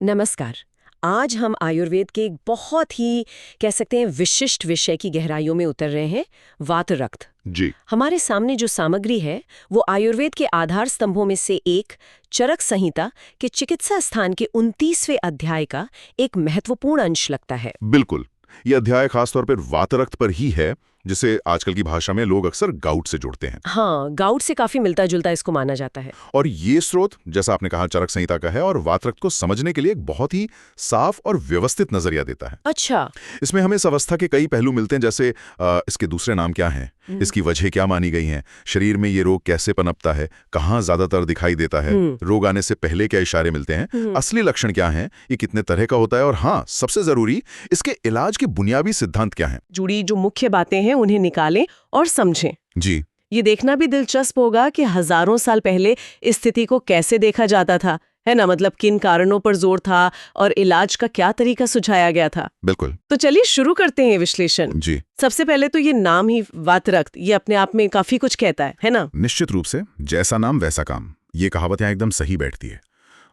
नमस्कार। आज हम आयुर्वेद के एक बहुत ही कह सकते हैं विशिष्ट विषय की गहराइयों में उतर रहे हैं, वात रक्त। जी। हमारे सामने जो सामग्री है वो आयुर्वेद के आधार स्तंभों में से एक चरक संहिता के चिकित्सा स्थान के 29वें अध्याय का एक महत्वपूर्ण अंश लगता है। बिल्कुल। यह अध्याय खासतौर पर वातरक्त पर ही है, जिसे आजकल की भाषा में लोग अक्सर गाउट से जोड़ते हैं। हाँ, गाउट से काफी मिलता जुलता इसको माना जाता है। और ये स्रोत, जैसा आपने कहा, चरक संहिता का है और वातरक्त को समझने के लिए एक बहुत ही साफ और व्यवस्थित नजरिया देता है। अच्छा। इसमें हमें इस अवस्था के कई पहलू मिलते हैं, जैसे इसके दूसरे नाम क्या हैं, इसकी वजह क्या मानी गई हैं, शरीर में ये रोग कैसे पनपता है, कहाँ ज्यादातर दिखाई देता है, रोग आने से पहले क्या इशारे मिलते हैं, असली लक्षण क्या हैं, ये कितने तरह का होता है, और हाँ, सबसे जरूरी, इसके इलाज के बुनियादी सिद्धांत क्या हैं। जुड़ी जो मुख्य बातें हैं उन्हें निकालें और समझें। जी। ये देखना भी दिलचस्प होगा कि हजारों साल पहले इस स्थिति को कैसे देखा जाता था, है ना? मतलब किन कारणों पर जोर था और इलाज का क्या तरीका सुझाया गया था। बिल्कुल। तो चलिए शुरू करते हैं विश्लेषण। जी। सबसे पहले तो ये नाम ही वातरक्त, ये अपने आप में काफी कुछ कहता है ना? निश्चित रूप से, जैसा नाम वैसा काम, ये कहावत यहाँ एकदम सही बैठती है।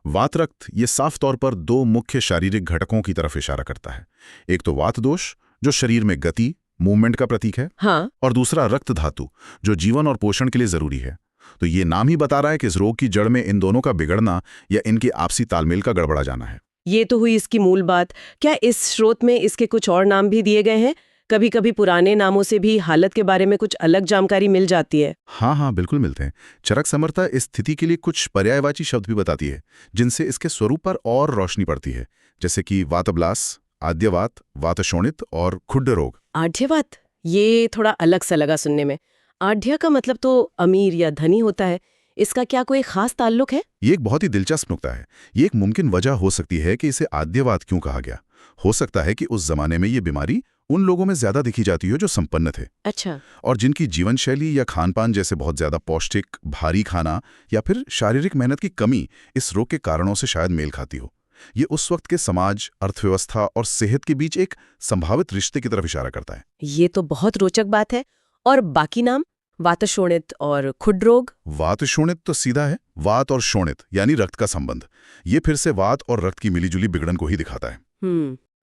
वातरक्त ये साफ तौर पर दो मुख्य शारीरिक घटकों की तरफ इशारा करता है। एक तो वात दोष, जो शरीर में गति, मूवमेंट का प्रतीक है। हाँ। और दूसरा रक्त धातु, जो जीवन और पोषण के लिए जरूरी है। तो ये नाम ही बता रहा है कि इस रोग की जड़ में इन दोनों का बिगड़ना या इनके आपसी तालमेल का गड़बड़ा जाना है। ये तो हुई इसकी मूल बात। क्या इस स्रोत में इसके कुछ और नाम भी दिए गए हैं? कभी कभी पुराने नामों से भी हालत के बारे में कुछ अलग जानकारी मिल जाती है। हाँ, बिल्कुल मिलते हैं। चरक समर्था इस स्थिति के लिए कुछ पर्यायवाची शब्द भी बताती है, जिनसे इसके स्वरूप पर और रोशनी पड़ती है, जैसे कि वातब्लास, आद्यवात, वातशोणित और खुड्ड रोग। आढ़्यवात, ये थोड़ा अलग सा लगा सुनने में। आढ़्य का मतलब तो अमीर या धनी होता है, इसका क्या कोई खास ताल्लुक है? ये एक बहुत ही दिलचस्प नुक्ता है। ये एक मुमकिन वजह हो सकती है कि इसे आद्यवात क्यों कहा गया। हो सकता है कि उस जमाने में ये बीमारी उन लोगों में ज्यादा दिखी जाती हो जो संपन्न थे। अच्छा। और जिनकी जीवन शैली या खानपान, जैसे बहुत ज्यादा पौष्टिक, भारी खाना या फिर शारीरिक मेहनत की कमी, इस रोग के कारणों से शायद मेल खाती हो। ये उस वक्त के समाज, अर्थव्यवस्था और सेहत के बीच एक संभावित रिश्ते की तरफ इशारा करता है। ये तो बहुत रोचक बात है। और बाकी नाम, वातशोणित और खुड रोग? वातशोणित तो सीधा है, वात और शोणित यानी रक्त का संबंध। ये फिर से वात और रक्त की मिलीजुली बिगड़न को ही दिखाता है।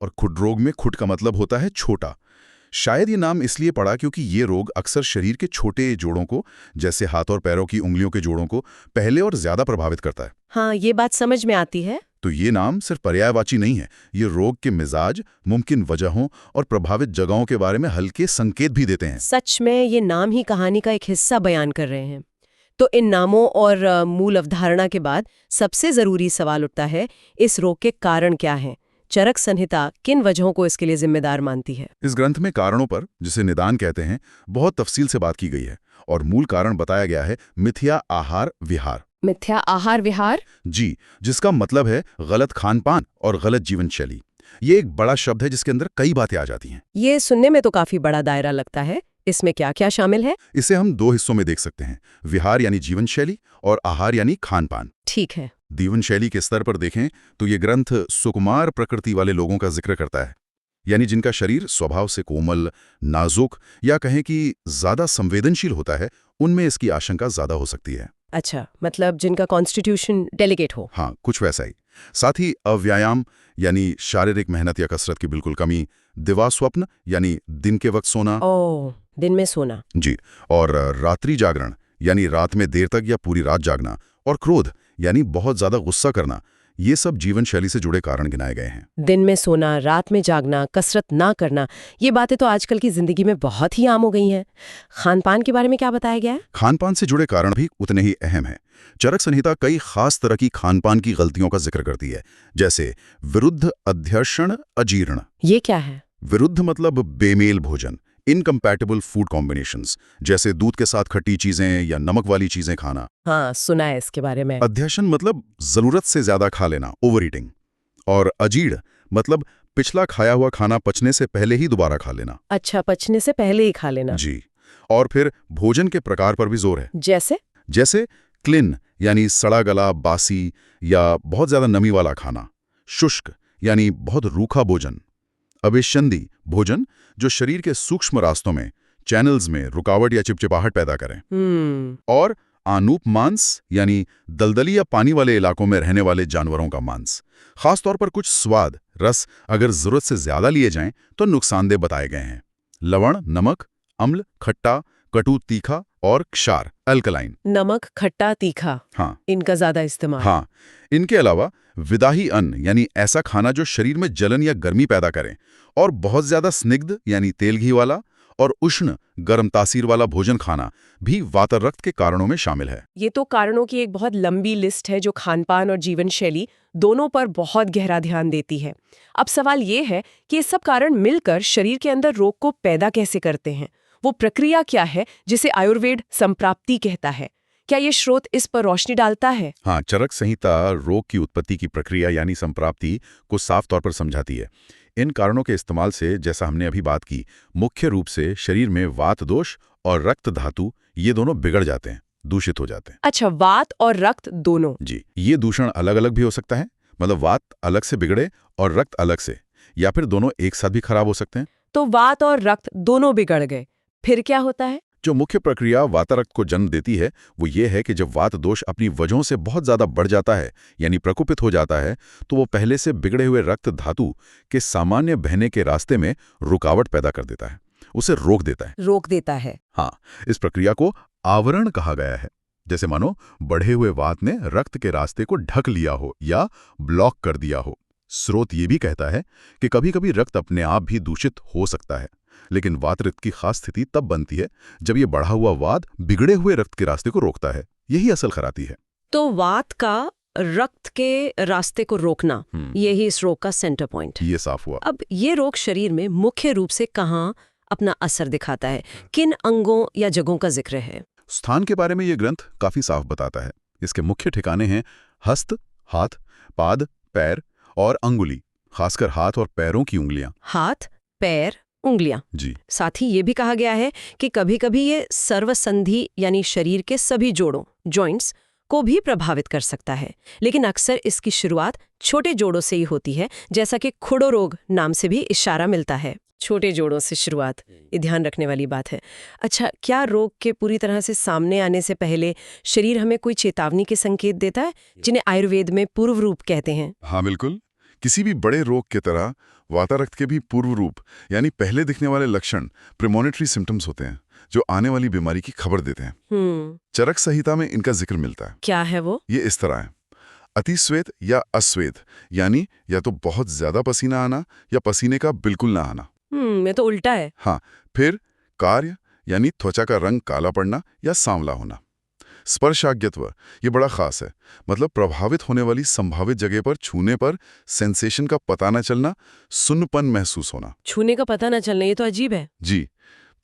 और खुड रोग में खुड का मतलब होता है छोटा। शायद ये नाम इसलिए पड़ा क्योंकि ये रोग अक्सर शरीर के छोटे जोड़ों को, जैसे हाथ और पैरों की उंगलियों के जोड़ों को, पहले और ज्यादा प्रभावित करता है। हाँ, ये बात समझ में आती है। तो ये नाम सिर्फ पर्यायवाची नहीं है, ये रोग के मिजाज, मुमकिन वजहों और प्रभावित जगहों के बारे में हल्के संकेत भी देते हैं। सच में ये नाम ही कहानी का एक हिस्सा बयान कर रहे हैं। तो इन नामों और मूल अवधारणा के बाद सबसे जरूरी सवाल उठता है, इस रोग के कारण क्या हैं? चरक संहिता किन वजहों को इसके लिए जिम्मेदार मानती है? इस ग्रंथ में कारणों पर, जिसे निदान कहते हैं, बहुत तफसील से बात की गई है और मूल कारण बताया गया है मिथ्या आहार विहार। मिथ्या आहार विहार? जी, जिसका मतलब है गलत खानपान और गलत जीवन शैली। ये एक बड़ा शब्द है जिसके अंदर कई बातें आ जाती हैं। ये सुनने में तो काफी बड़ा दायरा लगता है। इसमें क्या क्या शामिल है? इसे हम दो हिस्सों में देख सकते हैं, विहार यानी जीवन शैली और आहार यानी खानपान। ठीक है। जीवन शैली के स्तर पर देखें तो ये ग्रंथ सुकुमार प्रकृति वाले लोगों का जिक्र करता है, यानी जिनका शरीर स्वभाव से कोमल, नाजुक या कहें कि ज्यादा संवेदनशील होता है, उनमें इसकी आशंका ज्यादा हो सकती है। अच्छा, मतलब जिनका कॉन्स्टिट्यूशन डेलिकेट हो। हाँ, कुछ वैसा ही। साथ ही अव्यायाम यानी शारीरिक मेहनत या कसरत की बिल्कुल कमी, दिवास्वप्न यानी दिन के वक्त सोना। ओह, दिन में सोना। जी। और रात्रि जागरण यानी रात में देर तक या पूरी रात जागना, और क्रोध यानी बहुत ज्यादा गुस्सा करना, ये सब जीवन शैली से जुड़े कारण गिनाए गए हैं। दिन में सोना, रात में जागना, कसरत ना करना, ये बातें तो आजकल की जिंदगी में बहुत ही आम हो गई हैं। खानपान के बारे में क्या बताया गया है? खानपान से जुड़े कारण भी उतने ही अहम हैं। चरक संहिता कई खास तरह की खानपान की गलतियों का जिक्र करती है, जैसे विरुद्ध अध्यर्षण अजीर्ण। ये क्या है? विरुद्ध मतलब बेमेल भोजन, इनकम्पैटिबल फूड कॉम्बिनेशंस, जैसे दूध के साथ खट्टी चीजें या नमक वाली चीजें खाना। हाँ, सुना है इसके बारे में। अध्यशन मतलब जरूरत से ज्यादा खा लेना, ओवर ईटिंग। और अजीर्ण मतलब पिछला खाया हुआ खाना पचने से पहले ही दोबारा खा लेना। अच्छा, पचने से पहले ही खा लेना। जी। और फिर भोजन के प्रकार पर भी जोर है। जैसे क्लिन यानी सड़ा गला, बासी या बहुत ज्यादा नमी वाला खाना। शुष्क यानी बहुत रूखा भोजन। अवेशंदी भोजन, जो शरीर के सूक्ष्म रास्तों में, चैनल्स में रुकावट या चिपचिपाहट पैदा करें। और आनूप मांस यानी दलदली या पानी वाले इलाकों में रहने वाले जानवरों का मांस। खासतौर पर कुछ स्वाद, रस अगर जरूरत से ज्यादा लिए जाएं तो नुकसानदेह बताए गए हैं। लवण, नमक, अम्ल, खट्टा, कटु, तीखा और क्षार, अल्कलाइन। नमक, खट्टा, तीखा, हाँ इनका ज्यादा इस्तेमाल। हाँ, इनके अलावा विदाही अन्न यानी ऐसा खाना जो शरीर में जलन या गर्मी पैदा करे, और बहुत ज्यादा स्निग्ध यानी तेल घी वाला और उष्ण गर्म तासीर वाला भोजन खाना भी वातरक्त के कारणों में शामिल है। ये तो कारणों की एक बहुत लंबी लिस्ट है जो खानपान और जीवन शैली दोनों पर बहुत गहरा ध्यान देती है। अब सवाल ये है कि ये सब कारण मिलकर शरीर के अंदर रोग को पैदा कैसे करते हैं? वो प्रक्रिया क्या है जिसे आयुर्वेद संप्राप्ति कहता है? क्या ये स्रोत इस पर रोशनी डालता है? हाँ, चरक संहिता रोग की उत्पत्ति की प्रक्रिया यानी संप्राप्ति को साफ तौर पर समझाती है। इन कारणों के इस्तेमाल से, जैसा हमने अभी बात की, मुख्य रूप से शरीर में वात दोष और रक्त धातु ये दोनों बिगड़ जाते हैं, दूषित हो जाते हैं। अच्छा, वात और रक्त दोनों? जी, ये दूषण अलग अलग भी हो सकता है, मतलब वात अलग से बिगड़े और रक्त अलग से, या फिर दोनों एक साथ भी खराब हो सकते हैं। तो वात और रक्त दोनों बिगड़ गए, फिर क्या होता है? जो मुख्य प्रक्रिया वातरक्त को जन्म देती है वो ये है कि जब वात दोष अपनी वजहों से बहुत ज्यादा बढ़ जाता है यानी प्रकोपित हो जाता है, तो वो पहले से बिगड़े हुए रक्त धातु के सामान्य बहने के रास्ते में रुकावट पैदा कर देता है, उसे रोक देता है। हाँ, इस प्रक्रिया को आवरण कहा गया है। जैसे मानो बढ़े हुए वात ने रक्त के रास्ते को ढक लिया हो या ब्लॉक कर दिया हो। स्रोत ये भी कहता है कि कभी कभी रक्त अपने आप भी दूषित हो सकता है, लेकिन वातरक्त की खास स्थिति तब बनती है जब ये बढ़ा हुआ वात बिगड़े हुए रक्त के रास्ते को रोकता है। यही असल खराती है। तो वात का रक्त के रास्ते को रोकना, यही इस रोग का सेंटर पॉइंट। ये साफ हुआ। अब ये रोग शरीर में मुख्य रूप से कहाँ अपना असर दिखाता है? किन अंगों या जगहों का जिक्र है? स्थान के बारे में ये ग्रंथ काफी साफ बताता है। इसके मुख्य ठिकाने हैं हस्त, हाथ, पाद, पैर और अंगुली, खासकर हाथ और पैरों की उंगलियां। हाथ, पैर, उंगलियां। जी। साथ ही ये भी कहा गया है कि कभी-कभी ये सर्वसंधि यानी शरीर के सभी जोड़ों, जॉइंट्स को भी प्रभावित कर सकता है, लेकिन अक्सर इसकी शुरुआत छोटे जोड़ों से ही होती है, जैसा कि खुड़ो रोग नाम से भी इशारा मिलता है। छोटे जोड़ों से शुरुआत, ये ध्यान रखने वाली बात है। अच्छा, क्या रोग के पूरी तरह से सामने आने से पहले शरीर हमें कोई चेतावनी के संकेत देता है, जिन्हें आयुर्वेद में पूर्व रूप कहते हैं? हाँ बिल्कुल। किसी भी बड़े रोग के तरह वातरक्त के भी पूर्व रूप यानी पहले दिखने वाले लक्षण प्रीमोनिटरी सिम्टम्स होते हैं, जो आने वाली बीमारी की खबर देते हैं। चरक संहिता में इनका जिक्र मिलता है। क्या है वो? ये इस तरह है: अतिस्वेद या अस्वेद यानी या तो बहुत ज्यादा पसीना आना या पसीने का बिल्कुल ना आना। मैं तो उल्टा है। हाँ, फिर कार्य यानी त्वचा का रंग काला पड़ना या सांवला होना। स्पर्शाज्ञत्व ये बड़ा खास है, मतलब प्रभावित होने वाली संभावित जगह पर छूने पर सेंसेशन का पता न चलना, सुन्नपन महसूस होना। छूने का पता न चलना, ये तो अजीब है। जी।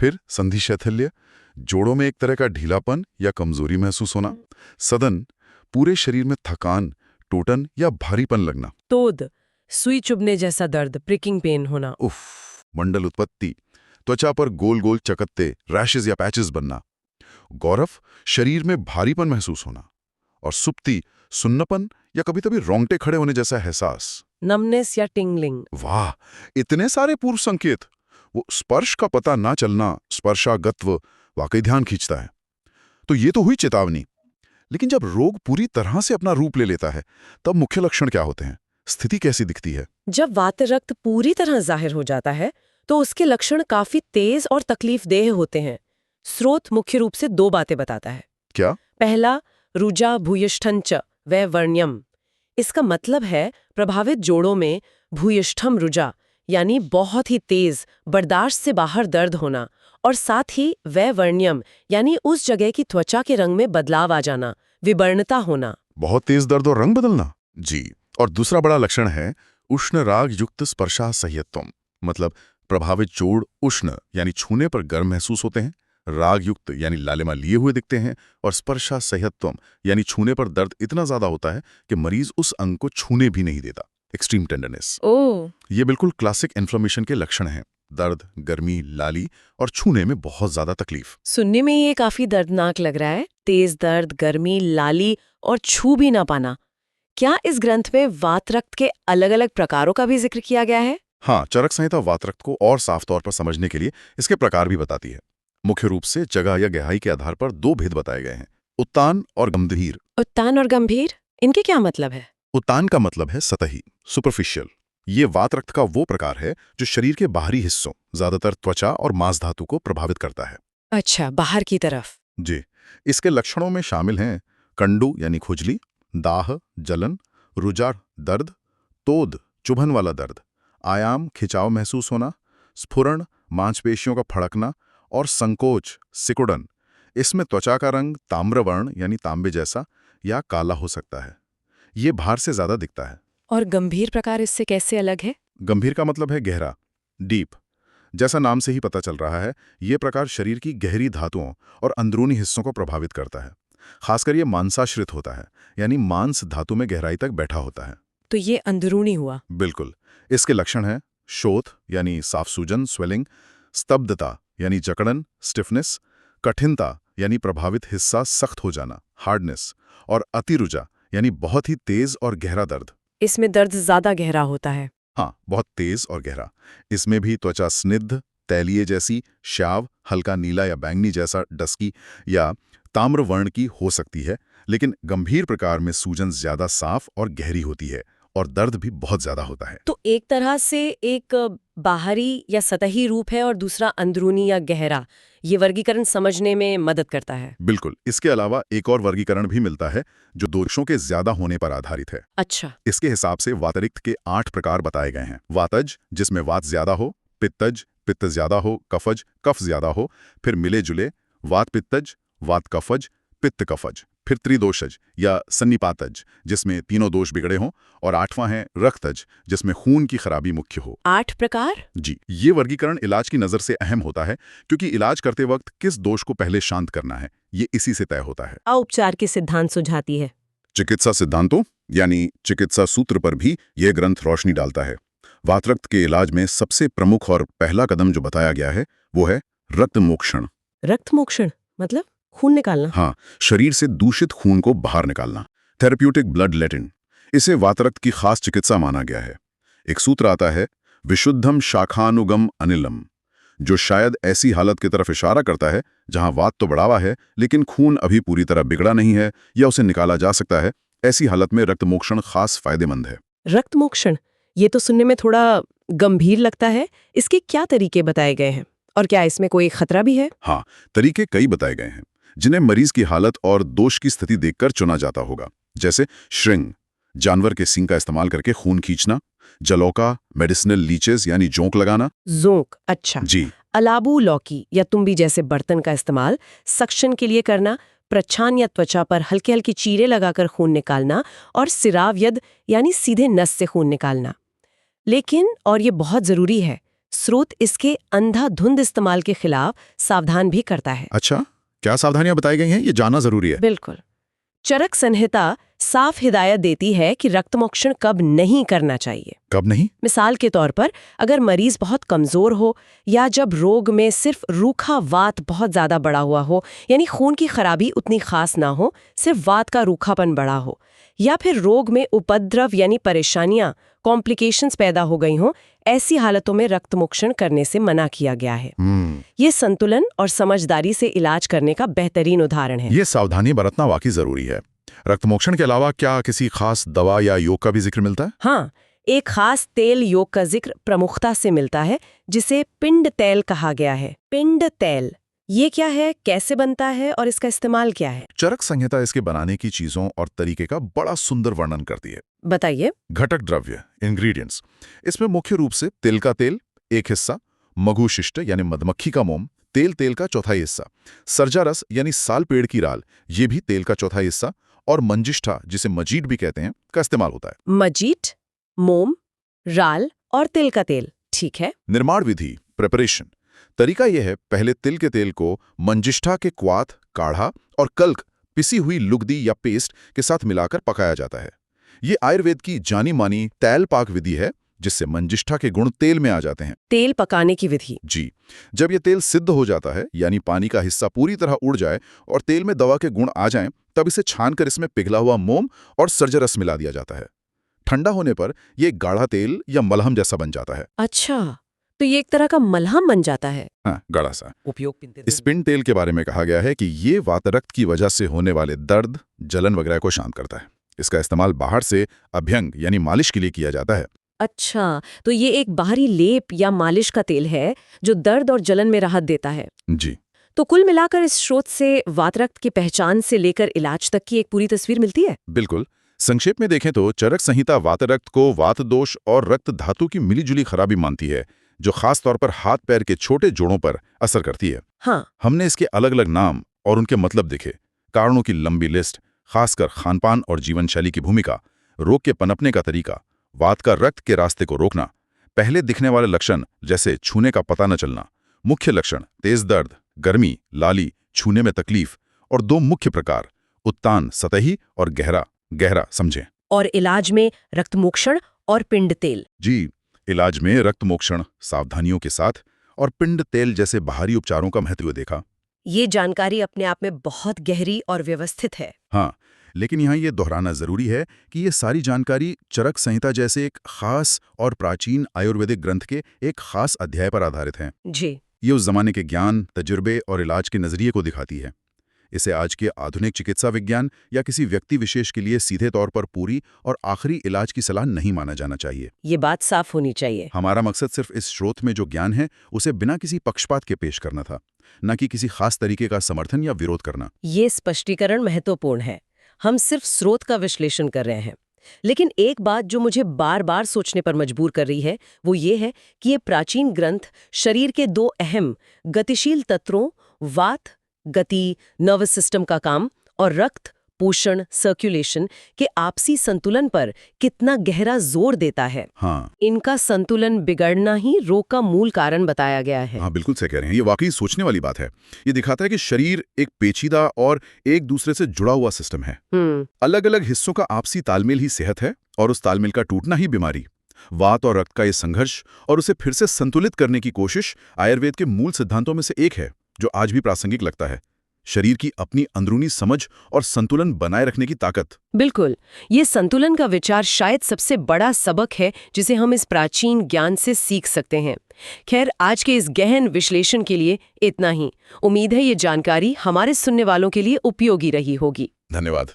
फिर संधि शैथिल्य, जोड़ों में एक तरह का ढीलापन या कमजोरी महसूस होना। सदन, पूरे शरीर में थकान, टूटन या भारीपन लगना। तोद, सुई चुभने जैसा दर्द, प्रिकिंग पेन होना। उफ। मंडल उत्पत्ति, त्वचा पर गोल गोल चकत्ते, रैशेज या पैचेस बनना। गौरव, शरीर में भारीपन महसूस होना। और सुप्ति, सुन्नपन या कभी कभी रोंगटे खड़े होने जैसा एहसास। नमनेस या टिंगलिंग। वाह, इतने सारे पूर्व संकेत। वो स्पर्श का पता ना चलना, स्पर्शागत्व, वाकई ध्यान खींचता है। तो ये तो हुई चेतावनी, लेकिन जब रोग पूरी तरह से अपना रूप ले लेता है तब मुख्य लक्षण क्या होते हैं? स्थिति कैसी दिखती है? जब वातरक्त पूरी तरह जाहिर हो जाता है तो उसके लक्षण काफी तेज और तकलीफदेह होते हैं। स्रोत मुख्य रूप से दो बातें बताता है। क्या? पहला, रुजा भूयिष्ठञ्च वैवर्ण्यम। इसका मतलब है प्रभावित जोड़ों में भूयिष्ठम रुजा यानी बहुत ही तेज, बर्दाश्त से बाहर दर्द होना, और साथ ही वैवर्ण्यम यानी उस जगह की त्वचा के रंग में बदलाव आ जाना, विवर्णता होना। बहुत तेज दर्द और रंग बदलना। जी। और दूसरा बड़ा लक्षण है उष्ण राग युक्त स्पर्शा सह्यत्वम, मतलब प्रभावित जोड़ उष्ण यानी छूने पर गर्म महसूस होते हैं, राग युक्त यानी लालिमा लिए हुए दिखते हैं, और स्पर्शा सह्यत्वम यानी छूने पर दर्द इतना ज्यादा होता है कि मरीज उस अंग को छूने भी नहीं देता। Extreme tenderness. ये बिल्कुल क्लासिक इन्फ्लेमेशन के लक्षण हैं। दर्द, गर्मी, लाली और छूने में बहुत ज्यादा तकलीफ। सुनने में ये काफी दर्दनाक लग रहा है। तेज दर्द, गर्मी, लाली और छू भी ना पाना। क्या इस ग्रंथ में वातरक्त के अलग अलग प्रकारों का भी जिक्र किया गया है? हाँ, चरक संहिता वातरक्त को और साफ तौर पर समझने के लिए इसके प्रकार भी बताती है। मुख्य रूप से जगह या गहराई के आधार पर दो भेद बताए गए हैं: उत्तान और गंभीर। उत्तान और गंभीर, इनके क्या मतलब है? उत्तान का मतलब है सतही, सुपरफिशियल। ये वात रक्त का वो प्रकार है जो शरीर के बाहरी हिस्सों, ज्यादातर त्वचा और मांस धातु को प्रभावित करता है। अच्छा, बाहर की तरफ। जी, इसके लक्षणों में शामिल हैं कंडू यानी खुजली, दाह, जलन, रुजा, दर्द, तोद, चुभन वाला दर्द, आयाम, खिंचाव महसूस होना, स्फुरण, मांसपेशियों का फड़कना और संकोच, सिकुड़न। इसमें त्वचा का रंग ताम्रवर्ण यानी तांबे जैसा या काला हो सकता है। ये बाहर से ज्यादा दिखता है। और गंभीर प्रकार इससे कैसे अलग है? गंभीर का मतलब है गहरा, डीप। जैसा नाम से ही पता चल रहा है, ये प्रकार शरीर की गहरी धातुओं और अंदरूनी हिस्सों को प्रभावित करता है। खासकर ये मांसाश्रित होता है, यानी मांस धातु में गहराई तक बैठा होता है। तो ये अंदरूनी हुआ। बिल्कुल। इसके लक्षण हैं शोथ यानी साफ सूजन, स्वेलिंग, स्तब्धता यानी जकड़न, स्टिफनेस, कठिनता यानी प्रभावित हिस्सा सख्त हो जाना, हार्डनेस, और अतिरुजा यानी बहुत ही तेज और गहरा दर्द। इसमें दर्द ज्यादा गहरा होता है। हाँ, बहुत तेज और गहरा। इसमें भी त्वचा स्निग्ध, तैलीय जैसी, श्याव, हल्का नीला या बैंगनी जैसा डस्की या ताम्र वर्ण की हो सकती है, लेकिन गंभीर प्रकार में सूजन ज्यादा साफ और गहरी होती है और दर्द भी बहुत ज्यादा होता है। तो एक तरह से एक बाहरी या सतही रूप है और दूसरा अंदरूनी या गहरा। ये वर्गीकरण समझने में मदद करता है। बिल्कुल। इसके अलावा एक और वर्गीकरण भी मिलता है जो दोषों के ज्यादा होने पर आधारित है। अच्छा। इसके हिसाब से वातरिक्त के 8 प्रकार बताए गए हैं। वातज, जिसमें वात ज्यादा हो, पित्तज, पित्त ज्यादा हो, कफज, कफ ज्यादा हो, फिर मिले जुले वात पित्तज, वात कफज, पित्त कफज, फिर त्रिदोषज या सन्निपातज, जिसमें तीनों दोष बिगड़े हों, और 8वां है रक्तज, जिसमें खून की खराबी मुख्य हो। 8 प्रकार? जी, ये वर्गीकरण इलाज की नजर से अहम होता है, क्योंकि इलाज करते वक्त किस दोष को पहले शांत करना है, ये इसी से तय होता है। उपचार के सिद्धांत सुझाती है। चिकित्सा सिद्धांतों यानी चिकित्सा सूत्र पर भी यह ग्रंथ रोशनी डालता है। वातरक्त के इलाज में सबसे प्रमुख और पहला कदम जो बताया गया है वो है रक्तमोक्षण। रक्तमोक्षण मतलब खून निकालना? हाँ, शरीर से दूषित खून को बाहर निकालना, थेरेप्यूटिक ब्लड लेटिन। इसे वातरक्त की खास चिकित्सा माना गया है। एक सूत्र आता है विशुद्धम शाखानुगम अनिलम, जो शायद ऐसी हालत की तरफ इशारा करता है जहां वात तो बढ़ावा है लेकिन खून अभी पूरी तरह बिगड़ा नहीं है या उसे निकाला जा सकता है। ऐसी हालत में रक्तमोक्षण खास फायदेमंद है। रक्तमोक्षण, ये तो सुनने में थोड़ा गंभीर लगता है। इसके क्या तरीके बताए गए हैं और क्या इसमें कोई खतरा भी है? हाँ, तरीके कई बताए गए हैं जिन्हें मरीज की हालत और दोष की स्थिति देखकर चुना जाता होगा। जैसे श्रिंग, जानवर के सींग का इस्तेमाल करके खून खींचना, जलौका, मेडिसिनल लीचेस यानी जोंक लगाना। जोंक, अच्छा जी। अलाबू लौकी या तुम्बी जैसे बर्तन का इस्तेमाल सक्शन के लिए करना, प्रच्छान या त्वचा पर हल्के हल्के चीरे लगाकर खून निकालना, और सिरावयद यानी सीधे नस से खून निकालना। लेकिन, और ये बहुत जरूरी है, स्रोत इसके अंधाधुंध इस्तेमाल के खिलाफ सावधान भी करता है। अच्छा, क्या सावधानियां बताई गई हैं, ये जानना जरूरी है। बिल्कुल। चरक संहिता साफ हिदायत देती है कि रक्तमोक्षण कब नहीं करना चाहिए। कब नहीं? मिसाल के तौर पर, अगर मरीज बहुत कमजोर हो या जब रोग में सिर्फ रूखा वात बहुत ज्यादा बढ़ा हुआ हो, यानी खून की खराबी उतनी खास ना हो, सिर्फ वात का रूखापन बढ़ा हो, या फिर रोग में उपद्रव यानी परेशानियां, कॉम्प्लिकेशंस पैदा हो गई हों, ऐसी हालतों में रक्तमोक्षण करने से मना किया गया है। ये संतुलन और समझदारी से इलाज करने का बेहतरीन उदाहरण है। ये सावधानी बरतना वाकई जरूरी है। रक्तमोक्षण के अलावा क्या किसी खास दवा या योग का भी जिक्र मिलता है? हाँ, एक खास तेल योग का जिक्र प्रमुखता से मिलता है, जिसे पिंड तेल कहा गया है। पिंड तेल, ये क्या है, कैसे बनता है और इसका इस्तेमाल क्या है? चरक संहिता इसके बनाने की चीजों और तरीके का बड़ा सुंदर वर्णन करती है। बताइए। घटक द्रव्य, इंग्रेडिएंट्स। इसमें मुख्य रूप से तिल का तेल 1 हिस्सा, मधुशिष्ट यानी मधुमक्खी का मोम, तेल का चौथाई हिस्सा, सरजा रस यानी साल पेड़ की राल, ये भी तेल का चौथाई हिस्सा, और मंजिष्ठा, जिसे मजीट भी कहते हैं, का इस्तेमाल होता है। मजीट, मोम, राल और तिल का तेल, ठीक है। निर्माण विधि, प्रिपरेशन। तरीका यह है, पहले तिल के तेल को मंजिष्ठा के क्वाथ, काढ़ा और कल्क, पिसी हुई लुगदी या पेस्ट के साथ मिलाकर पकाया जाता है। ये आयुर्वेद की जानी मानी तैल पाक विधि है, जिससे मंजिष्ठा के गुण तेल में आ जाते हैं। तेल पकाने की विधि? जी। जब ये तेल सिद्ध हो जाता है, यानी पानी का हिस्सा पूरी तरह उड़ जाए और तेल में दवा के गुण आ जाएं, तब इसे छानकर इसमें पिघला हुआ मोम और सरजरस मिला दिया जाता है। ठंडा होने पर यह गाढ़ा तेल या मलहम जैसा बन जाता है। अच्छा, तो ये एक तरह का मलहम बन जाता है। हाँ, गाढ़ा सा। उपयोग स्पिन तेल के बारे में कहा गया है कि ये वातरक्त की वजह से होने वाले दर्द, जलन वगैरह को शांत करता है। इसका इस्तेमाल बाहर से अभ्यंग यानी मालिश के लिए किया जाता है। अच्छा, तो ये एक बाहरी लेप या मालिश का तेल है जो दर्द और जलन में राहत देता है। जी, तो कुल मिलाकर इस स्रोत से वातरक्त की पहचान से लेकर इलाज तक की एक पूरी तस्वीर मिलती है। बिल्कुल। संक्षेप में देखें तो चरक संहिता वातरक्त को वात दोष और रक्त धातु की मिलीजुली खराबी मानती है, जो खास तौर पर हाथ पैर के छोटे जोड़ों पर असर करती है। हाँ, हमने इसके अलग अलग नाम और उनके मतलब देखे, कारणों की लंबी लिस्ट, खासकर खानपान और जीवनशैली की भूमिका, रोग के पनपने का तरीका, वात का रक्त के रास्ते को रोकना, पहले दिखने वाले लक्षण जैसे छूने का पता न चलना, मुख्य लक्षण तेज दर्द, गर्मी, लाली, छूने में तकलीफ, और दो मुख्य प्रकार उत्तान सतही और गहरा गहरा समझें। और इलाज में रक्तमोक्षण और पिंड तेल। जी, इलाज में रक्तमोक्षण सावधानियों के साथ और पिंड तेल जैसे बाहरी उपचारों का महत्व देखा। ये जानकारी अपने आप में बहुत गहरी और व्यवस्थित है। हाँ, लेकिन यहाँ ये दोहराना जरूरी है कि ये सारी जानकारी चरक संहिता जैसे एक खास और प्राचीन आयुर्वेदिक ग्रंथ के एक खास अध्याय पर आधारित हैं। जी, ये उस जमाने के ज्ञान, तजुर्बे और इलाज के नजरिए को दिखाती है। इसे आज के आधुनिक चिकित्सा विज्ञान या किसी व्यक्ति विशेष के लिए सीधे तौर पर पूरी और आखिरी इलाज की सलाह नहीं माना जाना चाहिए। ये बात साफ होनी चाहिए। हमारा मकसद सिर्फ इस स्रोत में जो ज्ञान है उसे बिना किसी पक्षपात के पेश करना था, न कि किसी खास तरीके का समर्थन या विरोध करना। ये स्पष्टीकरण महत्वपूर्ण है। हम सिर्फ स्रोत का विश्लेषण कर रहे हैं। लेकिन एक बात जो मुझे बार बार सोचने पर मजबूर कर रही है वो ये है कि ये प्राचीन ग्रंथ शरीर के दो अहम गतिशील तत्वों वात गति, नर्वस सिस्टम का काम और रक्त पोषण सर्कुलेशन के आपसी संतुलन पर कितना गहरा जोर देता है। हाँ, इनका संतुलन बिगड़ना ही रोग का मूल कारण बताया गया है। हाँ, बिल्कुल सही कह रहे हैं। ये वाकई सोचने वाली बात है। ये दिखाता है कि शरीर एक पेचीदा और एक दूसरे से जुड़ा हुआ सिस्टम है। अलग अलग हिस्सों का आपसी तालमेल ही सेहत है और उस तालमेल का टूटना ही बीमारी। वात और रक्त का ये संघर्ष और उसे फिर से संतुलित करने की कोशिश आयुर्वेद के मूल सिद्धांतों में से एक है, जो आज भी प्रासंगिक लगता है। शरीर की अपनी अंदरूनी समझ और संतुलन बनाए रखने की ताकत। बिल्कुल, ये संतुलन का विचार शायद सबसे बड़ा सबक है जिसे हम इस प्राचीन ज्ञान से सीख सकते हैं। खैर, आज के इस गहन विश्लेषण के लिए इतना ही। उम्मीद है ये जानकारी हमारे सुनने वालों के लिए उपयोगी रही होगी। धन्यवाद।